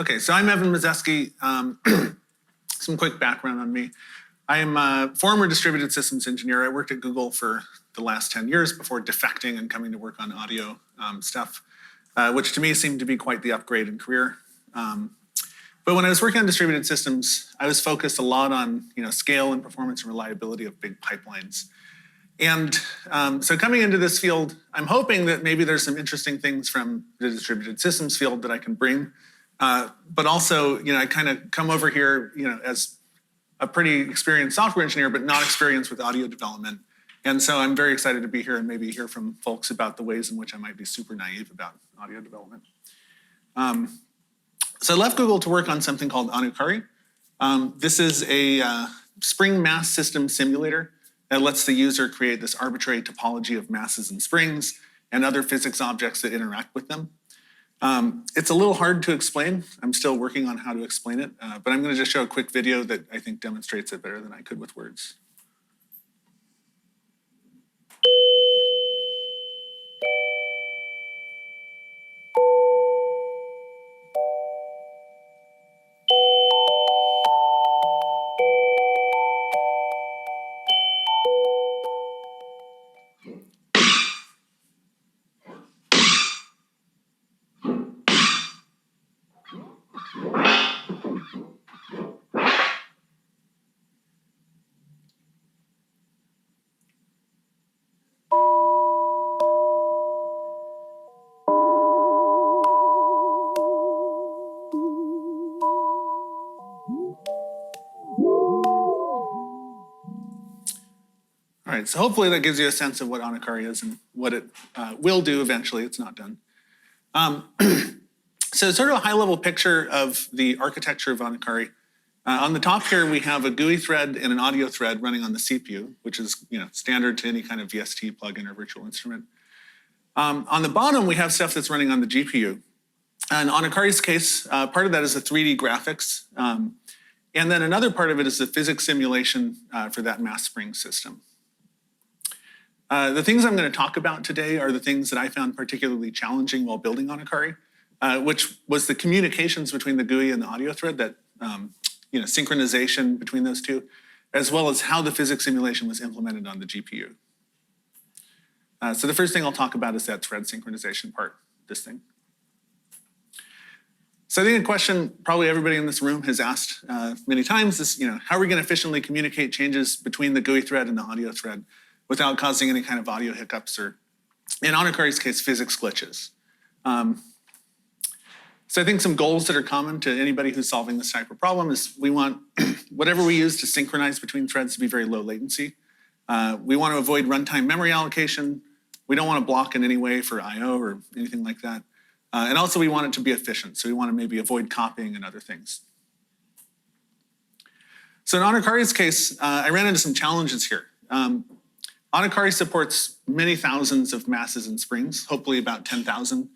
Okay, so I'm Evan Mezeske. Some quick background on me. I am a former distributed systems engineer. I worked at Google for the last 10 years before defecting and coming to work on audio stuff, which to me seemed to be quite the upgrade in career. But when I was working on distributed systems, I was focused a lot on scale and performance and reliability of big pipelines. And so coming into this field, I'm hoping that maybe there's some interesting things from the distributed systems field that I can bring. But also, I kind of come over here, as a pretty experienced software engineer, but not experienced with audio development. And so I'm very excited to be here and maybe hear from folks about the ways in which I might be super naive about audio development. So I left Google to work on something called Anukari. This is a spring mass system simulator that lets the user create this arbitrary topology of masses and springs and other physics objects that interact with them. It's a little hard to explain. I'm still working on how to explain it, but I'm going to just show a quick video that I think demonstrates it better than I could with words. All right, so hopefully that gives you a sense of what Anukari is and what it will do eventually. It's not done. So sort of a high-level picture of the architecture of Anukari. On the top here, we have a GUI thread and an audio thread running on the CPU, which is standard to any kind of VST plugin or virtual instrument. On the bottom, we have stuff that's running on the GPU. In Anukari's case, part of that is the 3D graphics. And then another part of it is the physics simulation for that mass spring system. The things I'm going to talk about today are the things that I found particularly challenging while building Anukari, which was the communications between the GUI and the audio thread, that synchronization between those two, as well as how the physics simulation was implemented on the GPU. So the first thing I'll talk about is that thread synchronization part, this thing. So I think a question probably everybody in this room has asked many times is, how are we going to efficiently communicate changes between the GUI thread and the audio thread without causing any kind of audio hiccups or, in Anukari's case, physics glitches. So I think some goals that are common to anybody who's solving this type of problem is we want whatever we use to synchronize between threads to be very low latency. We want to avoid runtime memory allocation. We don't want to block in any way for I/O or anything like that. And also we want it to be efficient. So we want to maybe avoid copying and other things. So in Anukari's case, I ran into some challenges here. Anukari supports many thousands of masses and springs, hopefully about 10,000.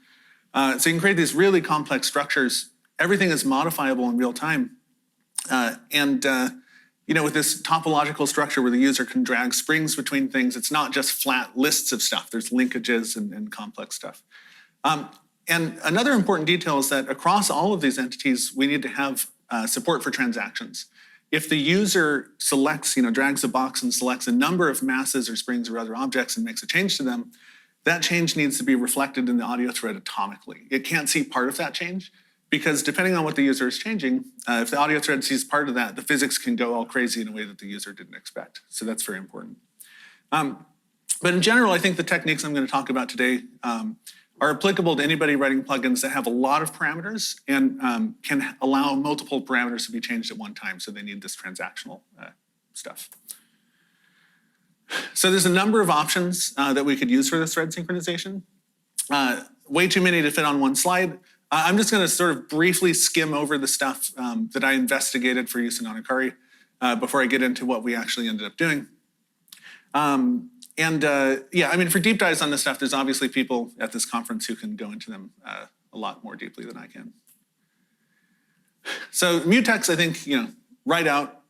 So you can create these really complex structures. Everything is modifiable in real time. With this topological structure where the user can drag springs between things, it's not just flat lists of stuff. There's linkages and complex stuff. And another important detail is that across all of these entities, we need to have support for transactions. If the user selects, drags a box and selects a number of masses or springs or other objects and makes a change to them, that change needs to be reflected in the audio thread atomically. It can't see part of that change because depending on what the user is changing, if the audio thread sees part of that, the physics can go all crazy in a way that the user didn't expect. So that's very important. But in general, I think the techniques I'm going to talk about today are applicable to anybody writing plugins that have a lot of parameters and can allow multiple parameters to be changed at one time. So they need this transactional stuff. So there's a number of options that we could use for this thread synchronization. Way too many to fit on one slide. I'm just going to sort of briefly skim over the stuff that I investigated for use in Anukari before I get into what we actually ended up doing. For deep dives on this stuff, there's obviously people at this conference who can go into them a lot more deeply than I can. So mutex, I think, right out,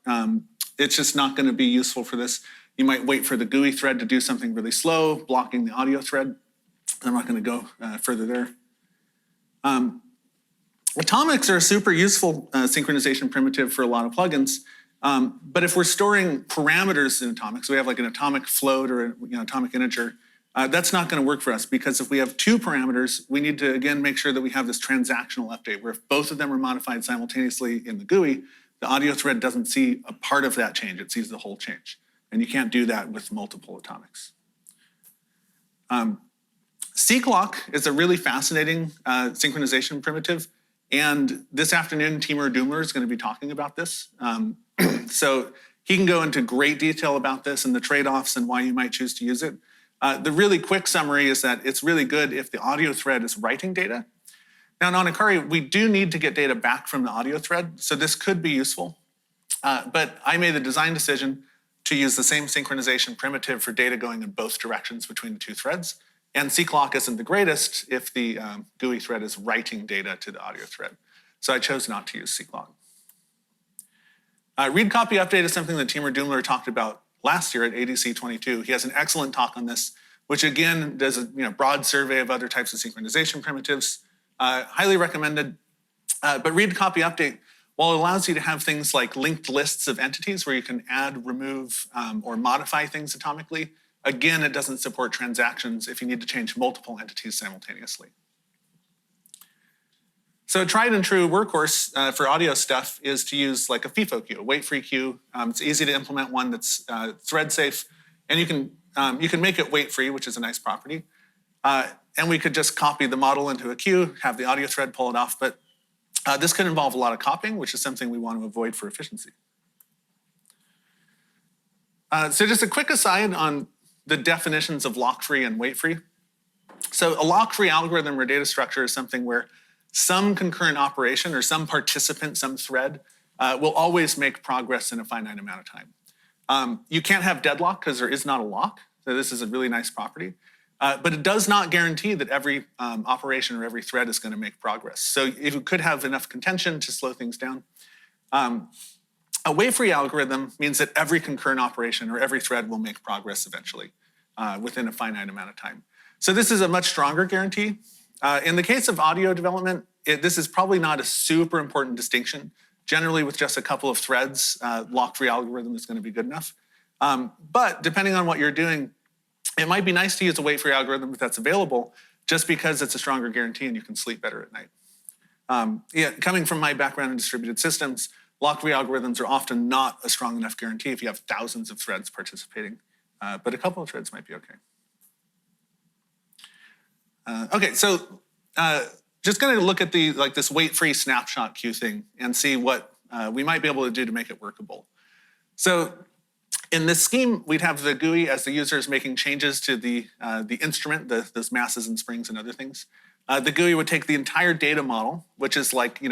it's just not going to be useful for this. You might wait for the GUI thread to do something really slow, blocking the audio thread. I'm not going to go further there. Atomics are a super useful synchronization primitive for a lot of plugins. But if we're storing parameters in atomics, we have like an atomic float or an atomic integer, that's not going to work for us, because if we have two parameters, we need to, again, make sure that we have this transactional update, where if both of them are modified simultaneously in the GUI, the audio thread doesn't see a part of that change, it sees the whole change. And you can't do that with multiple atomics. Seek-lock is a really fascinating synchronization primitive. And this afternoon, Timur Dumler is going to be talking about this. So he can go into great detail about this and the trade-offs and why you might choose to use it. The really quick summary is that it's really good if the audio thread is writing data. Now in Anukari, we do need to get data back from the audio thread, so this could be useful. But I made the design decision to use the same synchronization primitive for data going in both directions between the two threads. And seek-lock isn't the greatest if the GUI thread is writing data to the audio thread. So I chose not to use seek-lock. Read copy update is something that Timur Dumler talked about last year at ADC23. He has an excellent talk on this, which again does a broad survey of other types of synchronization primitives. Highly recommended. But read copy update, while it allows you to have things like linked lists of entities where you can add, remove, or modify things atomically, again, it doesn't support transactions if you need to change multiple entities simultaneously. So a tried and true workhorse for audio stuff is to use like a FIFO queue, a wait-free queue. It's easy to implement one that's thread safe, and you can make it wait-free, which is a nice property. And we could just copy the model into a queue, have the audio thread pull it off, but this could involve a lot of copying, which is something we want to avoid for efficiency. So just a quick aside on the definitions of lock-free and wait-free. So a lock-free algorithm or data structure is something where some concurrent operation or some participant, some thread, will always make progress in a finite amount of time. You can't have deadlock because there is not a lock, so this is a really nice property. But it does not guarantee that every operation or every thread is going to make progress. So you could have enough contention to slow things down. A wait-free algorithm means that every concurrent operation or every thread will make progress eventually within a finite amount of time. So this is a much stronger guarantee. In the case of audio development, this is probably not a super important distinction. Generally, with just a couple of threads, lock-free algorithm is going to be good enough. But depending on what you're doing, it might be nice to use a wait-free algorithm if that's available, just because it's a stronger guarantee and you can sleep better at night. Coming from my background in distributed systems, lock-free algorithms are often not a strong enough guarantee if you have thousands of threads participating, but a couple of threads might be okay. So just going to look at this wait-free snapshot queue thing and see what we might be able to do to make it workable. So in this scheme, we'd have the GUI as the user is making changes to the instrument, those masses and springs and other things. The GUI would take the entire data model, which is like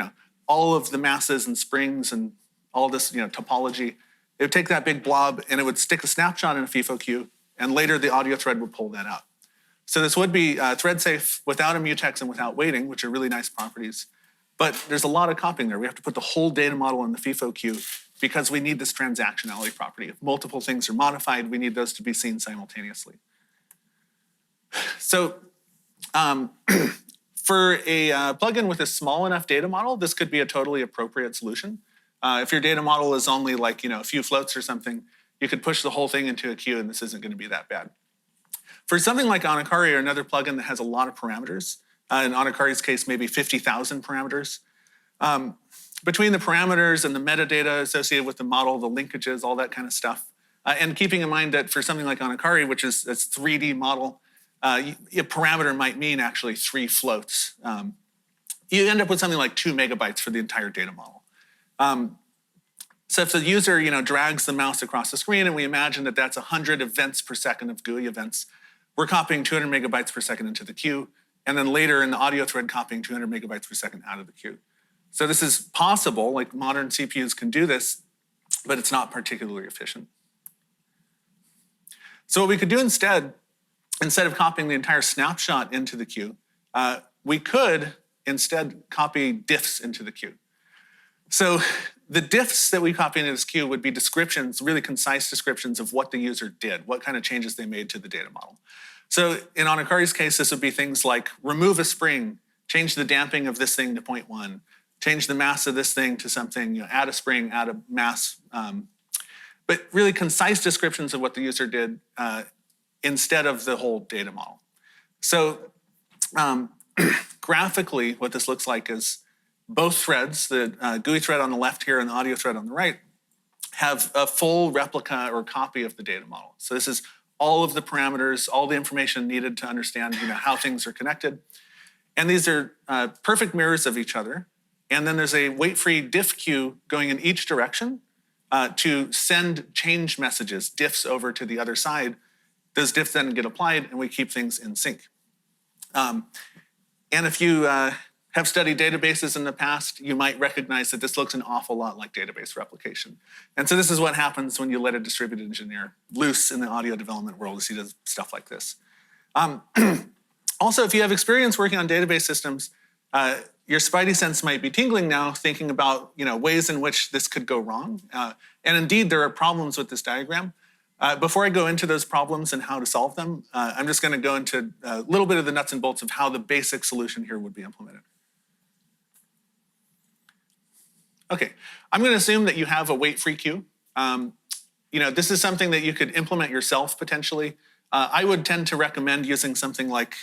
all of the masses and springs and all this topology. It would take that big blob and it would stick a snapshot in a FIFO queue, and later the audio thread would pull that out. So this would be thread safe without a mutex and without waiting, which are really nice properties. But there's a lot of copying there. We have to put the whole data model in the FIFO queue because we need this transactionality property. If multiple things are modified, we need those to be seen simultaneously. So for a plugin with a small enough data model, this could be a totally appropriate solution. If your data model is only like a few floats or something, you could push the whole thing into a queue and this isn't going to be that bad. For something like Anukari or another plugin that has a lot of parameters, in Anukari's case, maybe 50,000 parameters, between the parameters and the metadata associated with the model, the linkages, all that kind of stuff, and keeping in mind that for something like Anukari, which is a 3D model, a parameter might mean actually 3 floats. You end up with something like 2 megabytes for the entire data model. So if the user drags the mouse across the screen and we imagine that that's 100 events per second of GUI events, we're copying 200 megabytes per second into the queue, and then later in the audio thread copying 200 megabytes per second out of the queue. So this is possible, like modern CPUs can do this, but it's not particularly efficient. So what we could do instead of copying the entire snapshot into the queue, we could instead copy diffs into the queue. So the diffs that we copy into this queue would be descriptions, really concise descriptions of what the user did, what kind of changes they made to the data model. So in Anukari's case, this would be things like remove a spring, change the damping of this thing to 0.1, change the mass of this thing to something, add a spring, add a mass, but really concise descriptions of what the user did instead of the whole data model. So graphically, what this looks like is both threads, the GUI thread on the left here and the audio thread on the right, have a full replica or copy of the data model. So this is all of the parameters, all the information needed to understand how things are connected. And these are perfect mirrors of each other. And then there's a wait-free diff queue going in each direction to send change messages, diffs over to the other side. Those diffs then get applied and we keep things in sync. And if you have studied databases in the past, you might recognize that this looks an awful lot like database replication. And so this is what happens when you let a distributed engineer loose in the audio development world as he does stuff like this. Also, if you have experience working on database systems, your spidey sense might be tingling now, thinking about ways in which this could go wrong. And indeed, there are problems with this diagram. Before I go into those problems and how to solve them, I'm just going to go into a little bit of the nuts and bolts of how the basic solution here would be implemented. Okay, I'm going to assume that you have a wait-free queue. This is something that you could implement yourself potentially. I would tend to recommend using something like,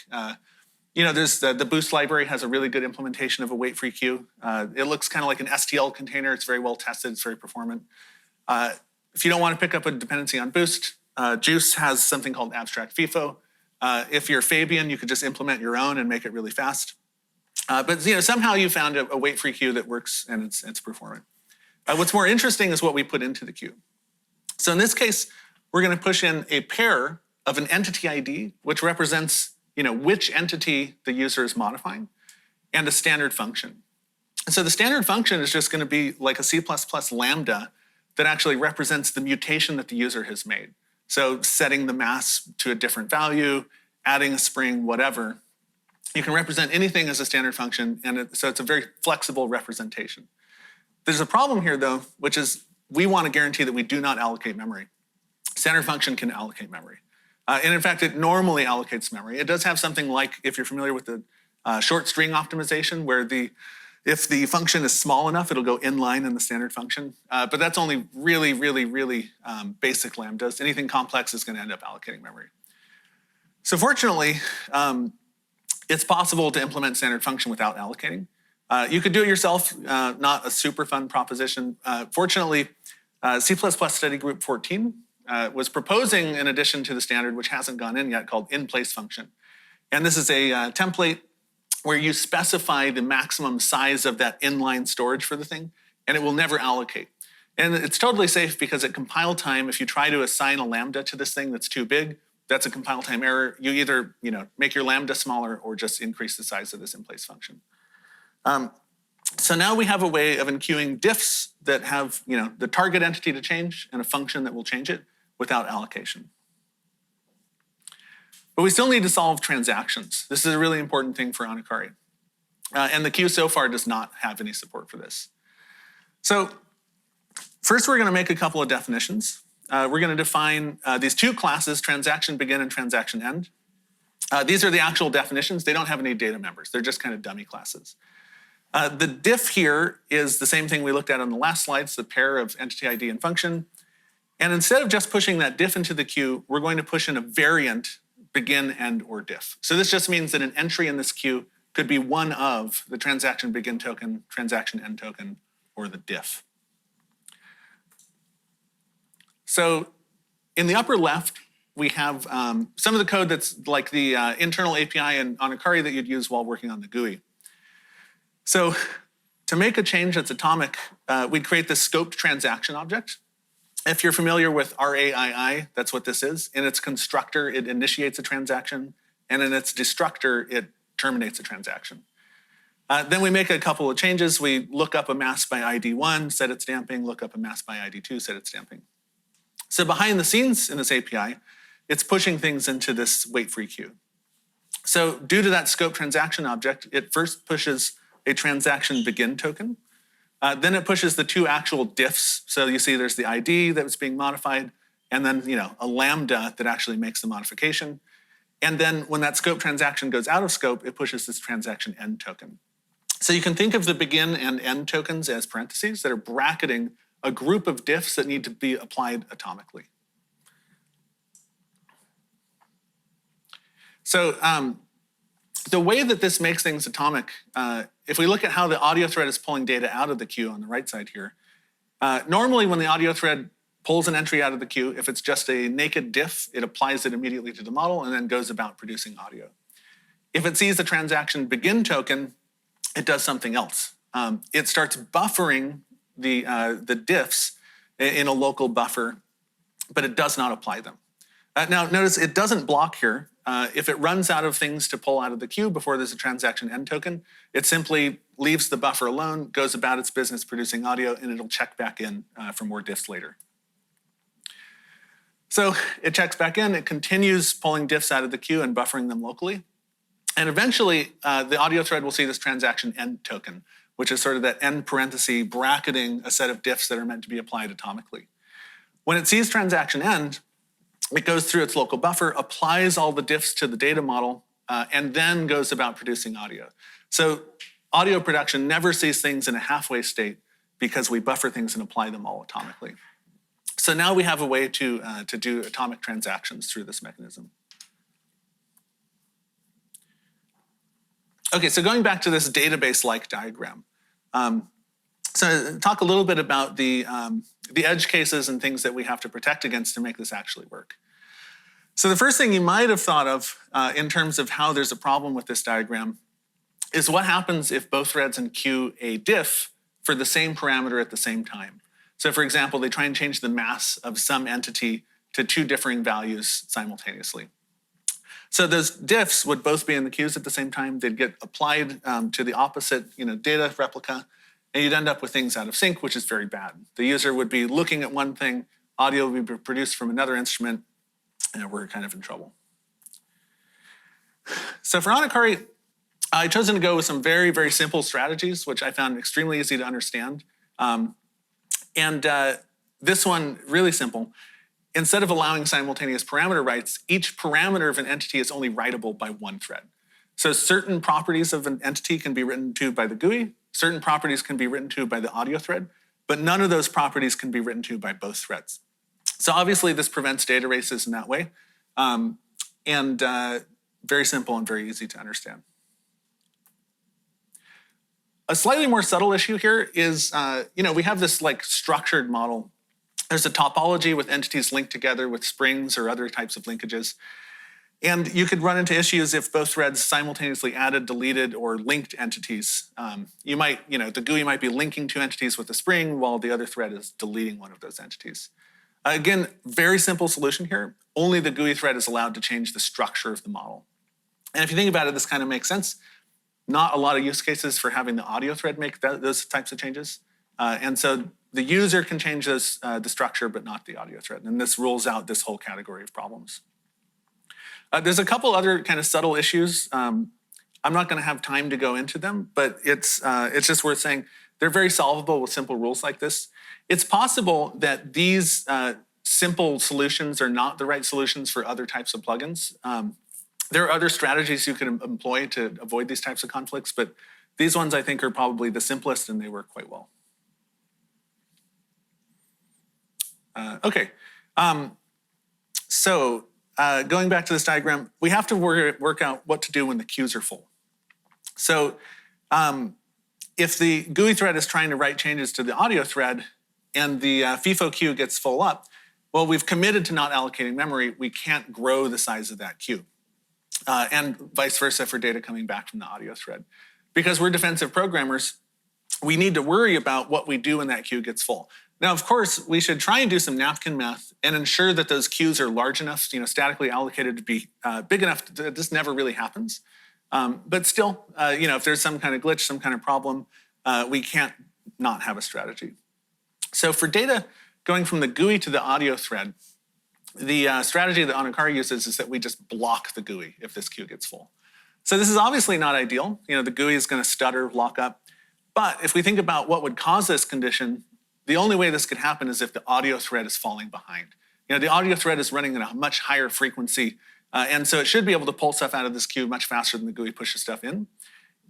there's the Boost library has a really good implementation of a wait-free queue. It looks kind of like an STL container. It's very well tested. It's very performant. If you don't want to pick up a dependency on Boost, Juice has something called abstract FIFO. If you're Fabian, you could just implement your own and make it really fast. But somehow you found a wait-free queue that works and it's performant. What's more interesting is what we put into the queue. So in this case, we're going to push in a pair of an entity ID, which represents which entity the user is modifying, and a standard function. And so the standard function is just going to be like a C++ lambda that actually represents the mutation that the user has made. So setting the mass to a different value, adding a spring, whatever. You can represent anything as a standard function, and so it's a very flexible representation. There's a problem here, though, which is we want to guarantee that we do not allocate memory. Standard function can allocate memory. And in fact, it normally allocates memory. It does have something like, if you're familiar with the short string optimization, where if the function is small enough, it'll go inline in the standard function. But that's only really, really, really basic lambdas. Anything complex is going to end up allocating memory. So fortunately, it's possible to implement standard function without allocating. You could do it yourself, not a super fun proposition. Fortunately, C++ Study Group 14 was proposing an addition to the standard, which hasn't gone in yet, called in-place function. And this is a template where you specify the maximum size of that inline storage for the thing, and it will never allocate. And it's totally safe because at compile time, if you try to assign a lambda to this thing that's too big, that's a compile time error. You either make your lambda smaller or just increase the size of this in-place function. So now we have a way of enqueuing diffs that have the target entity to change and a function that will change it without allocation. But we still need to solve transactions. This is a really important thing for Anukari. And the queue so far does not have any support for this. So first, we're going to make a couple of definitions. We're going to define these two classes, transaction begin and transaction end. These are the actual definitions. They don't have any data members. They're just kind of dummy classes. The diff here is the same thing we looked at on the last slide. It's the pair of entity ID and function. And instead of just pushing that diff into the queue, we're going to push in a variant begin, end, or diff. So this just means that an entry in this queue could be one of the transaction begin token, transaction end token, or the diff. So in the upper left, we have some of the code that's like the internal API in Anukari that you'd use while working on the GUI. So to make a change that's atomic, we'd create this scoped transaction object. If you're familiar with RAII, that's what this is. In its constructor, it initiates a transaction, and in its destructor, it terminates a transaction. Then we make a couple of changes. We look up a mass by ID1, set its damping, look up a mass by ID2, set its damping. So behind the scenes in this API, it's pushing things into this wait-free queue. So due to that scope transaction object, it first pushes a transaction begin token. Then it pushes the two actual diffs. So you see there's the ID that was being modified, and then a lambda that actually makes the modification. And then when that scope transaction goes out of scope, it pushes this transaction end token. So you can think of the begin and end tokens as parentheses that are bracketing a group of diffs that need to be applied atomically. So the way that this makes things atomic, if we look at how the audio thread is pulling data out of the queue on the right side here, normally when the audio thread pulls an entry out of the queue, if it's just a naked diff, it applies it immediately to the model and then goes about producing audio. If it sees the transaction begin token, it does something else. It starts buffering the diffs in a local buffer, but it does not apply them. Now notice it doesn't block here. If it runs out of things to pull out of the queue before there's a transaction end token, it simply leaves the buffer alone, goes about its business producing audio, and it'll check back in for more diffs later. So it checks back in, it continues pulling diffs out of the queue and buffering them locally. And eventually, the audio thread will see this transaction end token, which is sort of that end parenthesis bracketing a set of diffs that are meant to be applied atomically. When it sees transaction end, it goes through its local buffer, applies all the diffs to the data model, and then goes about producing audio. So audio production never sees things in a halfway state because we buffer things and apply them all atomically. So now we have a way to do atomic transactions through this mechanism. Okay, so going back to this database-like diagram. So talk a little bit about the edge cases and things that we have to protect against to make this actually work. So the first thing you might have thought of in terms of how there's a problem with this diagram is what happens if both threads enqueue a diff for the same parameter at the same time. So for example, they try and change the mass of some entity to two differing values simultaneously. So those diffs would both be in the queues at the same time. They'd get applied to the opposite data replica, and you'd end up with things out of sync, which is very bad. The user would be looking at one thing, audio would be produced from another instrument, and we're kind of in trouble. So for Anukari, I've chosen to go with some very, very simple strategies, which I found extremely easy to understand. This one, really simple. Instead of allowing simultaneous parameter writes, each parameter of an entity is only writable by one thread. So certain properties of an entity can be written to by the GUI, certain properties can be written to by the audio thread, but none of those properties can be written to by both threads. So obviously this prevents data races in that way, very simple and very easy to understand. A slightly more subtle issue here is, we have this structured model. There's a topology with entities linked together with springs or other types of linkages. And you could run into issues if both threads simultaneously added, deleted, or linked entities. The GUI might be linking two entities with a spring while the other thread is deleting one of those entities. Again, very simple solution here. Only the GUI thread is allowed to change the structure of the model. And if you think about it, this kind of makes sense. Not a lot of use cases for having the audio thread make those types of changes. And so the user can change the structure, but not the audio thread. And this rules out this whole category of problems. There's a couple other kind of subtle issues. I'm not going to have time to go into them, but it's just worth saying they're very solvable with simple rules like this. It's possible that these simple solutions are not the right solutions for other types of plugins. There are other strategies you could employ to avoid these types of conflicts, but these ones I think are probably the simplest and they work quite well. Going back to this diagram, we have to work out what to do when the queues are full. So if the GUI thread is trying to write changes to the audio thread and the FIFO queue gets full up, well, we've committed to not allocating memory. We can't grow the size of that queue. And vice versa for data coming back from the audio thread. Because we're defensive programmers, we need to worry about what we do when that queue gets full. Now, of course, we should try and do some napkin math and ensure that those queues are large enough, statically allocated to be big enough that this never really happens. But still, if there's some kind of glitch, some kind of problem, we can't not have a strategy. So for data going from the GUI to the audio thread, the strategy that Anukari uses is that we just block the GUI if this queue gets full. So this is obviously not ideal. The GUI is going to stutter, lock up. But if we think about what would cause this condition, the only way this could happen is if the audio thread is falling behind. The audio thread is running at a much higher frequency And so it should be able to pull stuff out of this queue much faster than the GUI pushes stuff in.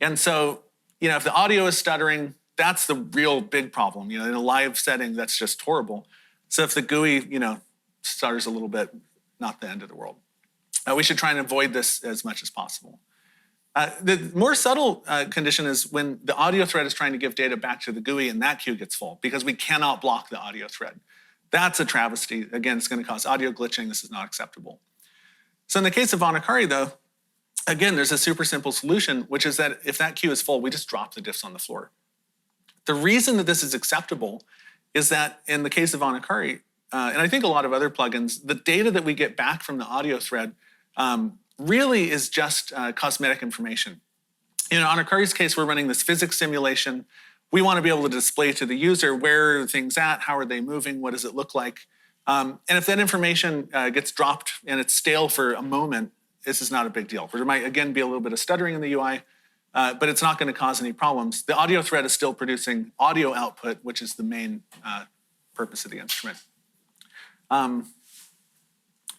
And so, if the audio is stuttering, that's the real big problem. In a live setting, that's just horrible. So if the GUI, stutters a little bit, not the end of the world. We should try and avoid this as much as possible. The more subtle condition is when the audio thread is trying to give data back to the GUI and that queue gets full because we cannot block the audio thread. That's a travesty. Again, it's going to cause audio glitching. This is not acceptable. So in the case of Anukari, though, again, there's a super simple solution, which is that if that queue is full, we just drop the diffs on the floor. The reason that this is acceptable is that in the case of Anukari, and I think a lot of other plugins, the data that we get back from the audio thread really is just cosmetic information. In Anukari's case, we're running this physics simulation. We want to be able to display to the user where are things at, how are they moving, what does it look like. And if that information gets dropped and it's stale for a moment, this is not a big deal. There might, again, be a little bit of stuttering in the UI, but it's not going to cause any problems. The audio thread is still producing audio output, which is the main purpose of the instrument.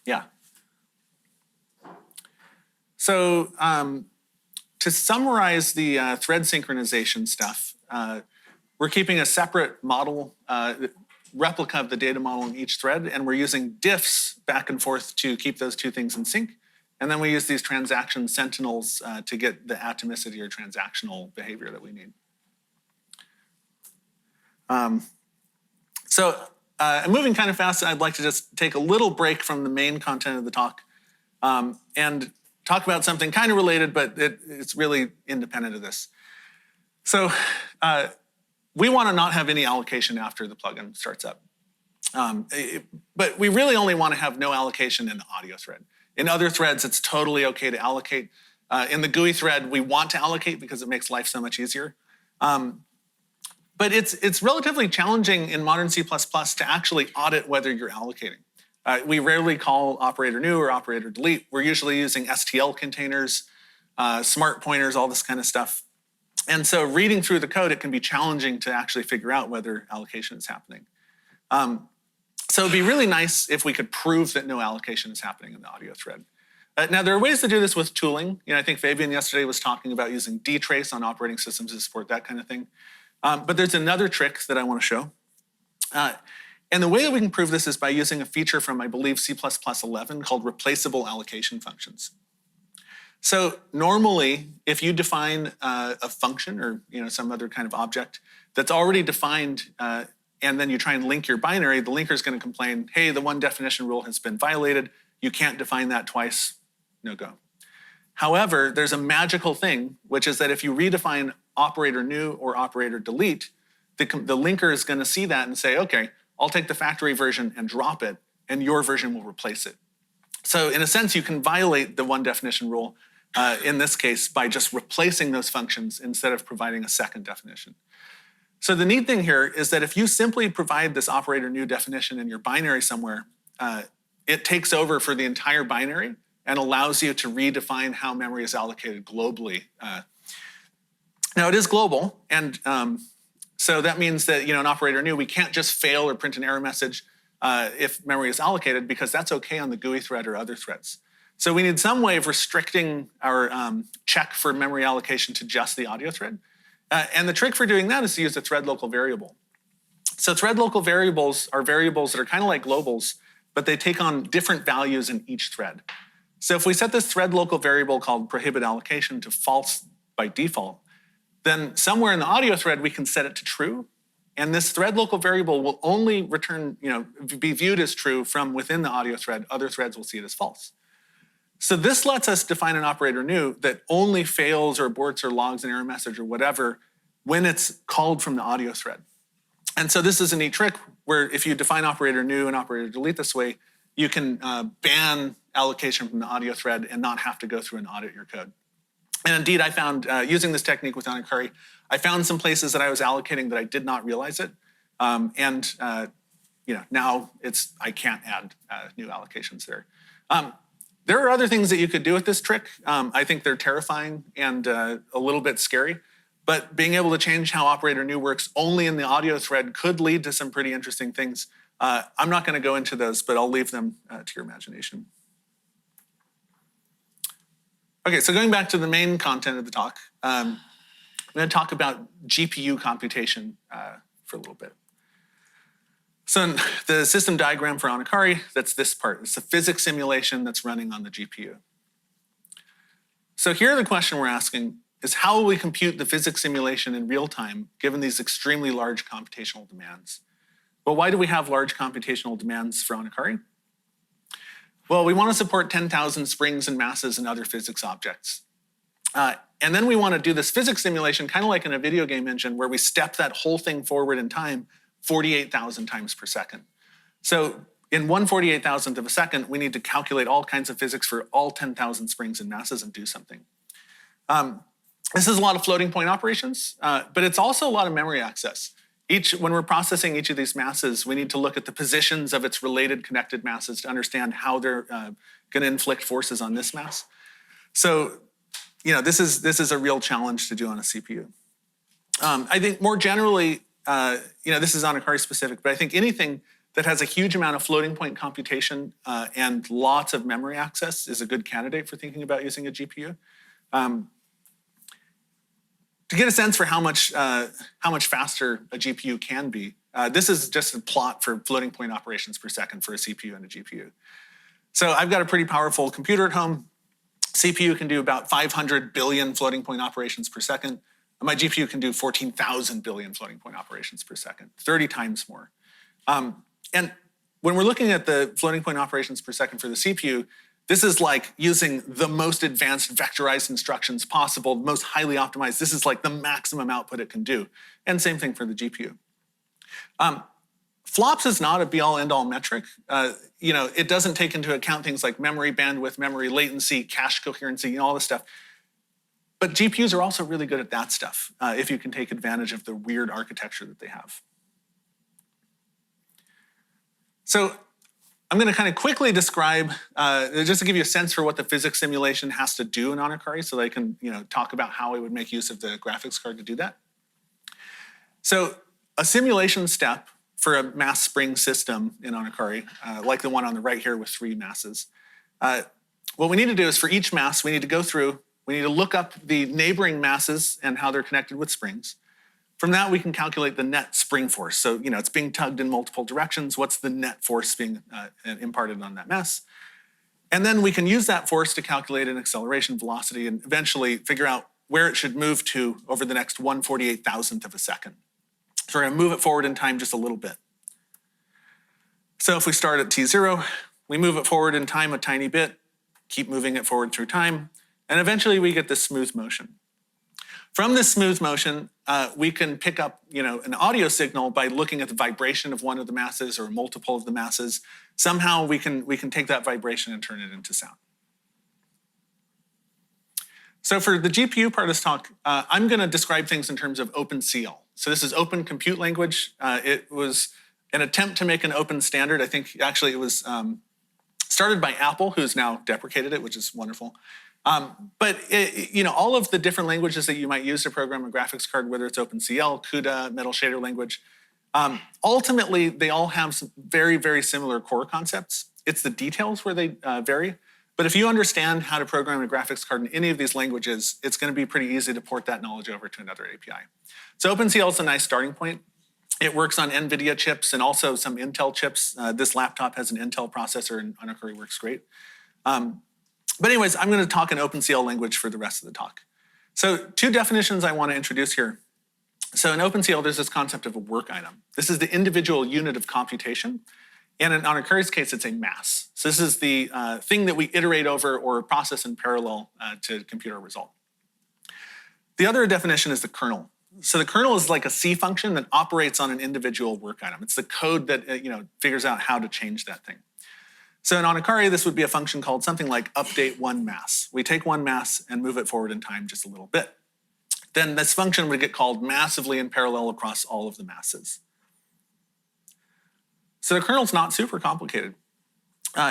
Yeah. So to summarize the thread synchronization stuff, we're keeping a separate model, replica of the data model in each thread, and we're using diffs back and forth to keep those two things in sync. And then we use these transaction sentinels to get the atomicity or transactional behavior that we need. So I'm moving kind of fast. I'd like to just take a little break from the main content of the talk and talk about something kind of related, but it's really independent of this. So we want to not have any allocation after the plugin starts up. But we really only want to have no allocation in the audio thread. In other threads, it's totally okay to allocate. In the GUI thread, we want to allocate because it makes life so much easier. But it's relatively challenging in modern C++ to actually audit whether you're allocating. We rarely call operator new or operator delete. We're usually using STL containers, smart pointers, all this kind of stuff. And so reading through the code, it can be challenging to actually figure out whether allocation is happening. So it'd be really nice if we could prove that no allocation is happening in the audio thread. Now, there are ways to do this with tooling. I think Fabian yesterday was talking about using dtrace on operating systems to support that kind of thing. But there's another trick that I want to show. And the way that we can prove this is by using a feature from, I believe, C++11 called replaceable allocation functions. So normally, if you define a function or some other kind of object that's already defined, and then you try and link your binary, the linker is going to complain, hey, the one definition rule has been violated. You can't define that twice. No go. However, there's a magical thing, which is that if you redefine operator new or operator delete, the linker is going to see that and say, okay, I'll take the factory version and drop it, and your version will replace it. So in a sense, you can violate the one definition rule in this case by just replacing those functions instead of providing a second definition. So the neat thing here is that if you simply provide this operator new definition in your binary somewhere, it takes over for the entire binary and allows you to redefine how memory is allocated globally. Now it is global, and so that means that an operator new, we can't just fail or print an error message if memory is allocated, because that's okay on the GUI thread or other threads. So we need some way of restricting our check for memory allocation to just the audio thread. And the trick for doing that is to use a thread local variable. So thread local variables are variables that are kind of like globals, but they take on different values in each thread. So if we set this thread local variable called prohibit allocation to false by default, then somewhere in the audio thread, we can set it to true. And this thread local variable will only return, be viewed as true from within the audio thread. Other threads will see it as false. So this lets us define an operator new that only fails or aborts or logs an error message or whatever when it's called from the audio thread. And so this is a neat trick where if you define operator new and operator delete this way, you can ban allocation from the audio thread and not have to go through and audit your code. And indeed, I found, using this technique with Anukari, I found some places that I was allocating that I did not realize it. Now I can't add new allocations there. There are other things that you could do with this trick. I think they're terrifying and a little bit scary. But being able to change how operator new works only in the audio thread could lead to some pretty interesting things. I'm not going to go into those, but I'll leave them to your imagination. Okay, so going back to the main content of the talk, I'm going to talk about GPU computation for a little bit. So in the system diagram for Anukari, that's this part. It's a physics simulation that's running on the GPU. So here the question we're asking is how will we compute the physics simulation in real time given these extremely large computational demands? Well, why do we have large computational demands for Anukari? Well, we want to support 10,000 springs and masses and other physics objects. And then we want to do this physics simulation kind of like in a video game engine where we step that whole thing forward in time 48,000 times per second. So in 1/48,000th of a second, we need to calculate all kinds of physics for all 10,000 springs and masses and do something. This is a lot of floating point operations, but it's also a lot of memory access. When we're processing each of these masses, we need to look at the positions of its related connected masses to understand how they're going to inflict forces on this mass. So, this is a real challenge to do on a CPU. I think more generally, this is Anukari specific, but I think anything that has a huge amount of floating point computation and lots of memory access is a good candidate for thinking about using a GPU. To get a sense for how much faster a GPU can be, this is just a plot for floating point operations per second for a CPU and a GPU. So I've got a pretty powerful computer at home. CPU can do about 500 billion floating point operations per second. My GPU can do 14,000 billion floating point operations per second, 30 times more. And when we're looking at the floating point operations per second for the CPU, this is like using the most advanced vectorized instructions possible, most highly optimized. This is like the maximum output it can do. And same thing for the GPU. Flops is not a be-all, end-all metric. It doesn't take into account things like memory bandwidth, memory latency, cache coherency, all this stuff. But GPUs are also really good at that stuff if you can take advantage of the weird architecture that they have. So I'm going to kind of quickly describe, just to give you a sense for what the physics simulation has to do in Anukari so that I can talk about how I would make use of the graphics card to do that. So a simulation step for a mass spring system in Anukari, like the one on the right here with 3 masses. What we need to do is for each mass, we need to go through, we need to look up the neighboring masses and how they're connected with springs. From that, we can calculate the net spring force. So, it's being tugged in multiple directions. What's the net force being imparted on that mass? And then we can use that force to calculate an acceleration velocity and eventually figure out where it should move to over the next 1/48,000th of a second. So we're going to move it forward in time just a little bit. So if we start at t0, we move it forward in time a tiny bit, keep moving it forward through time, and eventually we get this smooth motion. From this smooth motion, we can pick up an audio signal by looking at the vibration of one of the masses or multiple of the masses. Somehow we can take that vibration and turn it into sound. So for the GPU part of this talk, I'm going to describe things in terms of OpenCL. So this is Open Compute Language. It was an attempt to make an open standard. I think actually it was started by Apple, who's now deprecated it, which is wonderful. But all of the different languages that you might use to program a graphics card, whether it's OpenCL, CUDA, Metal Shader language, ultimately they all have some very, very similar core concepts. It's the details where they vary. But if you understand how to program a graphics card in any of these languages, it's going to be pretty easy to port that knowledge over to another API. So OpenCL is a nice starting point. It works on NVIDIA chips and also some Intel chips. This laptop has an Intel processor and Anukari works great. But anyways, I'm going to talk in OpenCL language for the rest of the talk. So 2 definitions I want to introduce here. So in OpenCL, there's this concept of a work item. This is the individual unit of computation. And in Anukari's case, it's a mass. So this is the thing that we iterate over or process in parallel to compute our result. The other definition is the kernel. So the kernel is like a C function that operates on an individual work item. It's the code that figures out how to change that thing. So in Anukari, this would be a function called something like update one mass. We take one mass and move it forward in time just a little bit. Then this function would get called massively in parallel across all of the masses. So the kernel's not super complicated.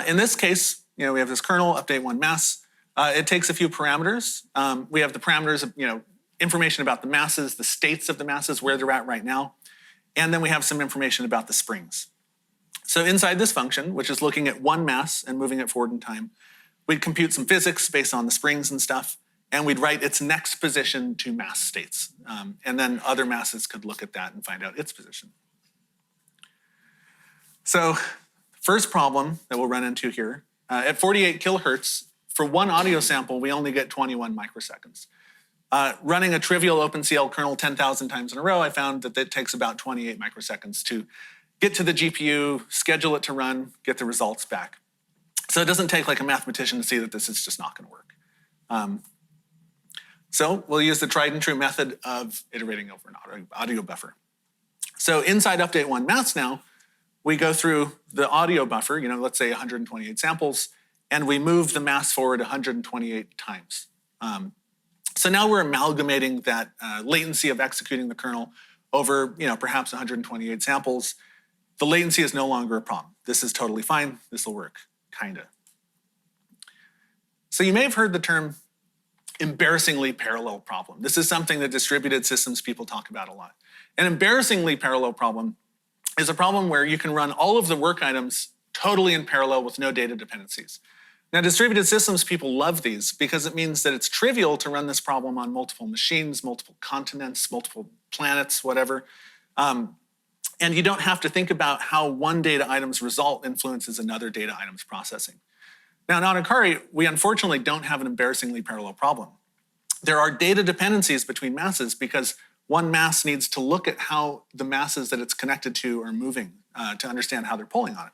In this case, we have this kernel, update one mass. It takes a few parameters. We have the parameters of, information about the masses, the states of the masses, where they're at right now. And then we have some information about the springs. So inside this function, which is looking at one mass and moving it forward in time, We'd compute some physics based on the springs and stuff, and we'd write its next position to mass states. And then other masses could look at that and find out its position. So first problem that we'll run into here, at 48 kilohertz, for one audio sample, we only get 21 microseconds. Running a trivial OpenCL kernel 10,000 times in a row, I found that it takes about 28 microseconds to get to the GPU, schedule it to run, get the results back. So it doesn't take like a mathematician to see that this is just not going to work. So we'll use the tried and true method of iterating over an audio buffer. So inside update one mass now, we go through the audio buffer, let's say 128 samples, and we move the mass forward 128 times. So now we're amalgamating that latency of executing the kernel over, perhaps 128 samples. The latency is no longer a problem. This is totally fine. This will work, kinda. So you may have heard the term embarrassingly parallel problem. This is something that distributed systems people talk about a lot. An embarrassingly parallel problem is a problem where you can run all of the work items totally in parallel with no data dependencies. Now, distributed systems people love these because it means that it's trivial to run this problem on multiple machines, multiple continents, multiple planets, whatever. And you don't have to think about how one data item's result influences another data item's processing. Now, in Anukari, we unfortunately don't have an embarrassingly parallel problem. There are data dependencies between masses because one mass needs to look at how the masses that it's connected to are moving to understand how they're pulling on it.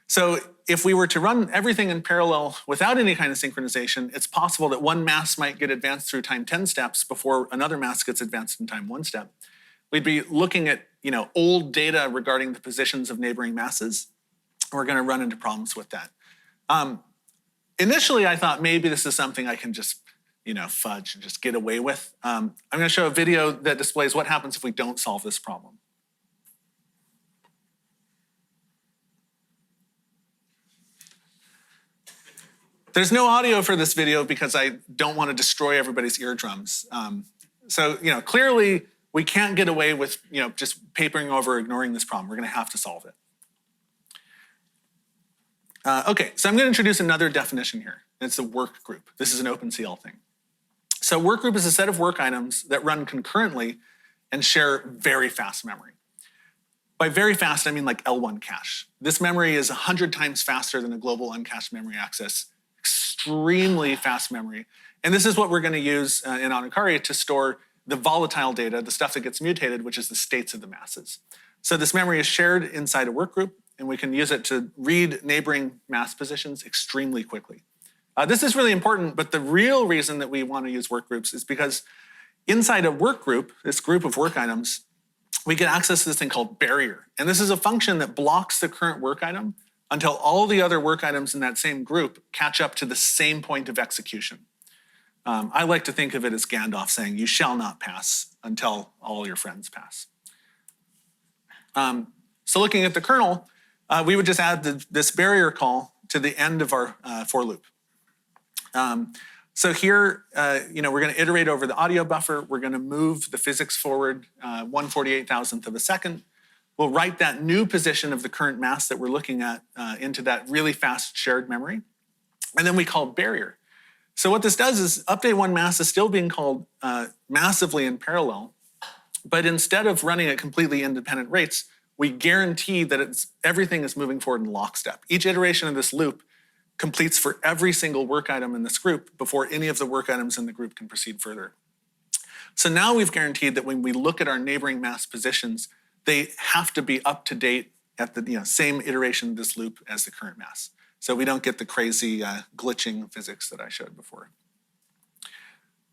So if we were to run everything in parallel without any kind of synchronization, it's possible that one mass might get advanced through time 10 steps before another mass gets advanced in time 1 step. We'd be looking at old data regarding the positions of neighboring masses. We're going to run into problems with that. Initially, I thought maybe this is something I can just fudge and just get away with. I'm going to show a video that displays what happens if we don't solve this problem. There's no audio for this video because I don't want to destroy everybody's eardrums. So clearly we can't get away with just papering over, ignoring this problem. We're going to have to solve it. Okay, so I'm going to introduce another definition here. It's a work group. This is an OpenCL thing. So work group is a set of work items that run concurrently and share very fast memory. By very fast, I mean like L1 cache. This memory is 100 times faster than a global uncached memory access. Extremely fast memory. And this is what we're going to use in Anukari to store the volatile data, the stuff that gets mutated, which is the states of the masses. So this memory is shared inside a work group, and we can use it to read neighboring mass positions extremely quickly. This is really important, but the real reason that we want to use work groups is because inside a work group, this group of work items, we get access to this thing called barrier. And this is a function that blocks the current work item until all the other work items in that same group catch up to the same point of execution. I like to think of it as Gandalf saying, you shall not pass until all your friends pass. So looking at the kernel, we would just add this barrier call to the end of our for loop. So here, we're going to iterate over the audio buffer. We're going to move the physics forward 1/48,000th of a second. We'll write that new position of the current mass that we're looking at into that really fast shared memory. And then we call barrier. So what this does is update one mass is still being called massively in parallel, but instead of running at completely independent rates, we guarantee that everything is moving forward in lockstep. Each iteration of this loop completes for every single work item in this group before any of the work items in the group can proceed further. So now we've guaranteed that when we look at our neighboring mass positions, they have to be up to date at the same iteration of this loop as the current mass. So we don't get the crazy glitching physics that I showed before.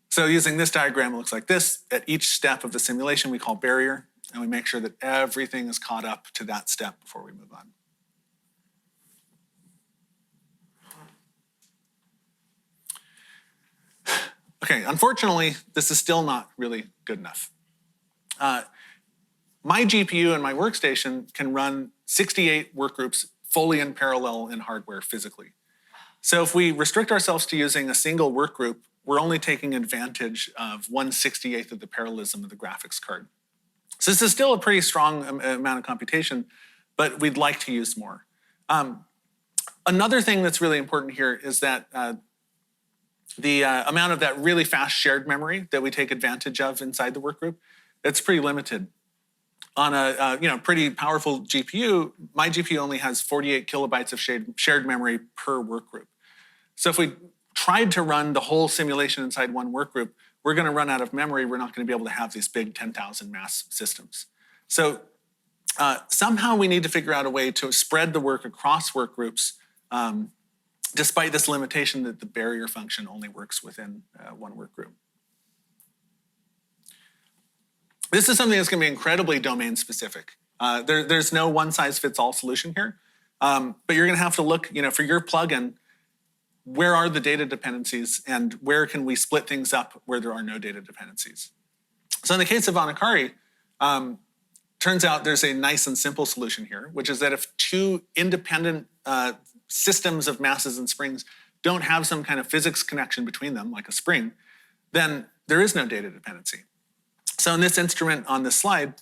So using this diagram, it looks like this. At each step of the simulation, we call barrier, and we make sure that everything is caught up to that step before we move on. Okay, unfortunately, this is still not really good enough. My GPU and my workstation can run 68 work groups fully in parallel in hardware physically. So if we restrict ourselves to using a single work group, we're only taking advantage of 1/68th of the parallelism of the graphics card. So this is still a pretty strong amount of computation, but we'd like to use more. Another thing that's really important here is that the amount of that really fast shared memory that we take advantage of inside the workgroup, it's pretty limited. On a pretty powerful GPU, my GPU only has 48 kilobytes of shared memory per workgroup. So if we tried to run the whole simulation inside one workgroup, we're going to run out of memory. We're not going to be able to have these big 10,000 mass systems. So somehow we need to figure out a way to spread the work across workgroups, despite this limitation that the barrier function only works within one workgroup. This is something that's going to be incredibly domain specific. There's no one-size-fits-all solution here, but you're going to have to look, for your plugin, where are the data dependencies and where can we split things up where there are no data dependencies? So in the case of Anukari, turns out there's a nice and simple solution here, which is that if two independent systems of masses and springs don't have some kind of physics connection between them, like a spring, then there is no data dependency. So in this instrument on this slide,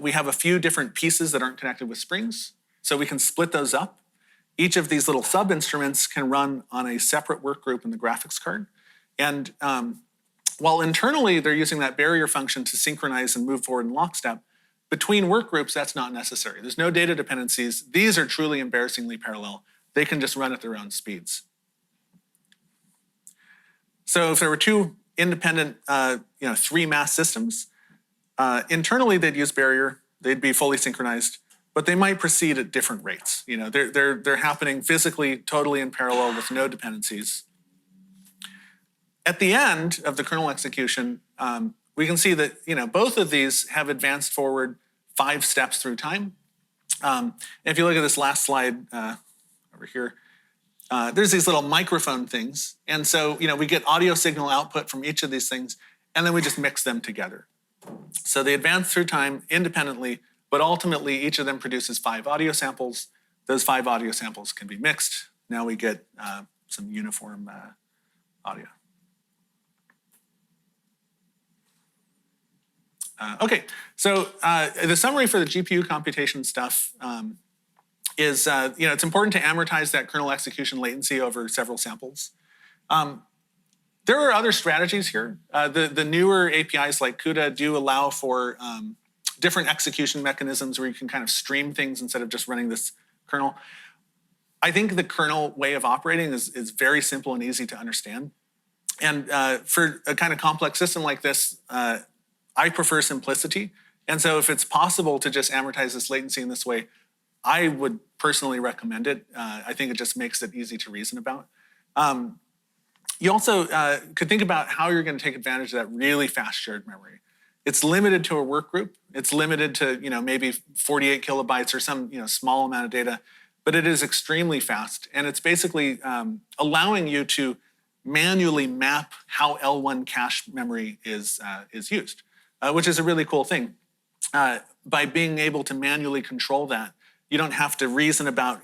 we have a few different pieces that aren't connected with springs. So we can split those up. Each of these little sub-instruments can run on a separate workgroup in the graphics card. And while internally they're using that barrier function to synchronize and move forward in lockstep, between workgroups, that's not necessary. There's no data dependencies. These are truly embarrassingly parallel. They can just run at their own speeds. So if there were two independent, 3 mass systems, internally they'd use barrier. They'd be fully synchronized, but they might proceed at different rates. They're happening physically, totally in parallel with no dependencies. At the end of the kernel execution, we can see that both of these have advanced forward 5 steps through time. And if you look at this last slide over here, there's these little microphone things. And so we get audio signal output from each of these things, and then we just mix them together. So they advance through time independently, but ultimately each of them produces 5 audio samples. Those 5 audio samples can be mixed. Now we get some uniform audio. Okay, so the summary for the GPU computation stuff is, it's important to amortize that kernel execution latency over several samples. There are other strategies here. The newer APIs like CUDA do allow for different execution mechanisms where you can kind of stream things instead of just running this kernel. I think the kernel way of operating is very simple and easy to understand. And for a kind of complex system like this, I prefer simplicity. And so if it's possible to just amortize this latency in this way, I would personally recommend it. I think it just makes it easy to reason about. You also could think about how you're going to take advantage of that really fast shared memory. It's limited to a work group. It's limited to maybe 48 kilobytes or some small amount of data, but it is extremely fast. And it's basically allowing you to manually map how L1 cache memory is used, which is a really cool thing. By being able to manually control that, you don't have to reason about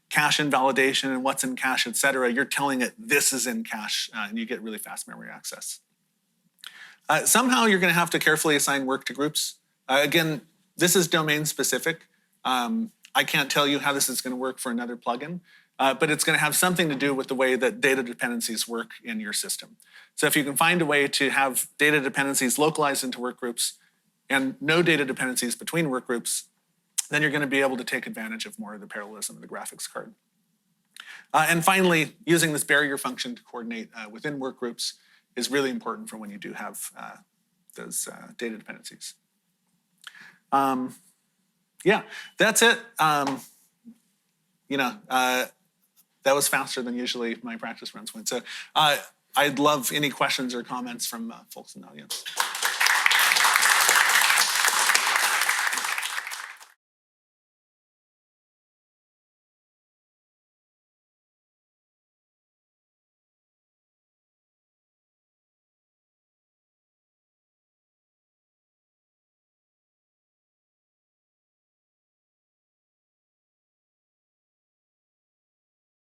cache invalidation and what's in cache, et cetera. You're telling it this is in cache, and you get really fast memory access. Somehow you're going to have to carefully assign work to groups. Again, this is domain specific. I can't tell you how this is going to work for another plugin, but it's going to have something to do with the way that data dependencies work in your system. So if you can find a way to have data dependencies localized into work groups and no data dependencies between work groups, then you're going to be able to take advantage of more of the parallelism of the graphics card. And finally, using this barrier function to coordinate within work groups is really important for when you do have those data dependencies. Yeah, that's it. That was faster than usually my practice runs went. So I'd love any questions or comments from folks in the audience.